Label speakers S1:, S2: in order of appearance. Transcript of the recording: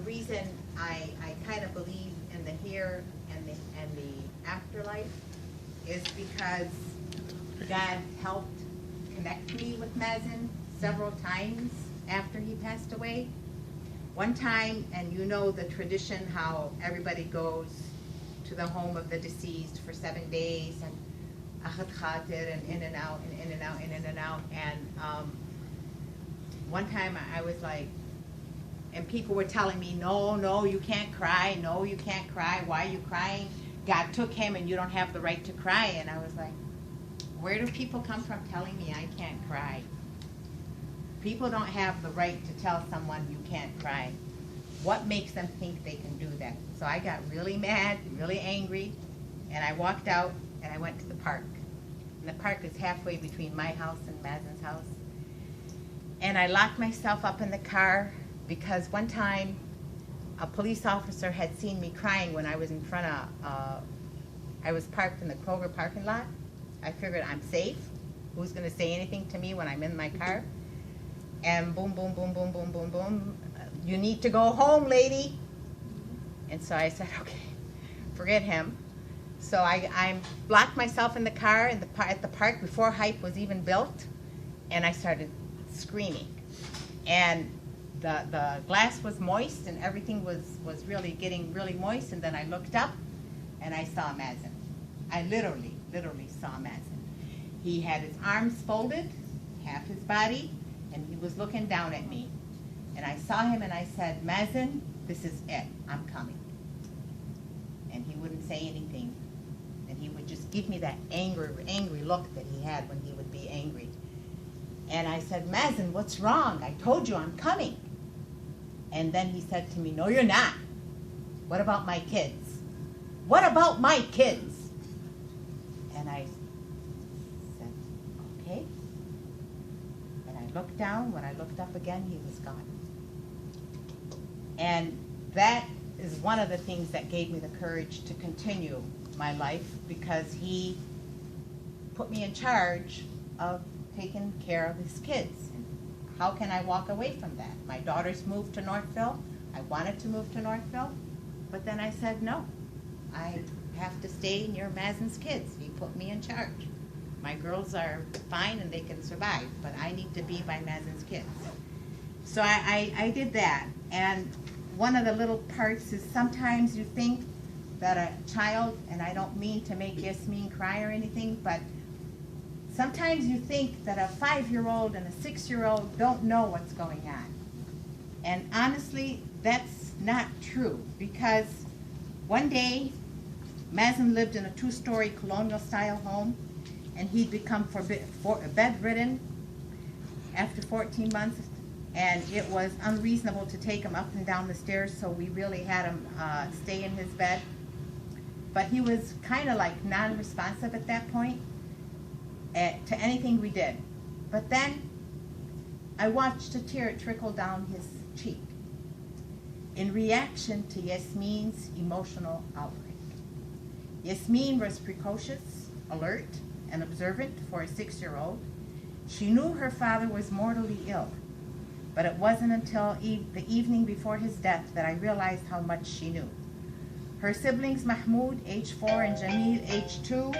S1: reason I kind of believe in the here and the afterlife is because God helped connect me with Mazen several times after he passed away. One time, and you know the tradition how everybody goes to the home of the deceased for 7 days and achat khatir and in and out and in and out and in and out. And one time I was like, and people were telling me, no, you can't cry. No, you can't cry. Why are you crying? God took him and you don't have the right to cry. And I was like, where do people come from telling me I can't cry? People don't have the right to tell someone you can't cry. What makes them think they can do that? So I got really mad, really angry, and I walked out and I went to the park. And the park is halfway between my house and Mazen's house. And I locked myself up in the car because one time a police officer had seen me crying when I was in front of, I was parked in the Kroger parking lot. I figured I'm safe. Who's going to say anything to me when I'm in my car? And boom, boom, boom, boom, boom, boom, boom. You need to go home, lady. And so I said, okay, forget him. So I locked myself in the car at the park before Hype was even built, and I started screaming. And the glass was moist, and everything was really getting really moist. And then I looked up, and I saw Mazen. I literally saw Mazen. He had his arms folded, half his body, and he was looking down at me. And I saw him and I said, Mazen, this is it, I'm coming. And he wouldn't say anything. And he would just give me that angry look that he had when he would be angry. And I said, Mazen, what's wrong? I told you I'm coming. And then he said to me, no, you're not. What about my kids? What about my kids? And I said, okay. And I looked down. When I looked up again, he was gone. And that is one of the things that gave me the courage to continue my life, because he put me in charge of taking care of his kids. And how can I walk away from that? My daughters moved to Northville. I wanted to move to Northville, but then I said, no, I have to stay near Mazen's kids. He put me in charge. My girls are fine and they can survive, but I need to be by Mazen's kids. So I did that. And one of the little parts is sometimes you think that a child, and I don't mean to make Yasmin cry or anything, but sometimes you think that a 5-year-old and a 6-year-old don't know what's going on. And honestly, that's not true, because one day Mazen lived in a 2-story colonial-style home, and he'd become bedridden after 14 months, and it was unreasonable to take him up and down the stairs, so we really had him stay in his bed. But he was kind of like non-responsive at that point to anything we did. But then I watched a tear trickle down his cheek in reaction to Yasmin's emotional outbreak. Yasmin was precocious, alert, and observant for a 6-year-old. She knew her father was mortally ill, but it wasn't until the evening before his death that I realized how much she knew. Her siblings Mahmoud, age 4, and Jamil, age 2,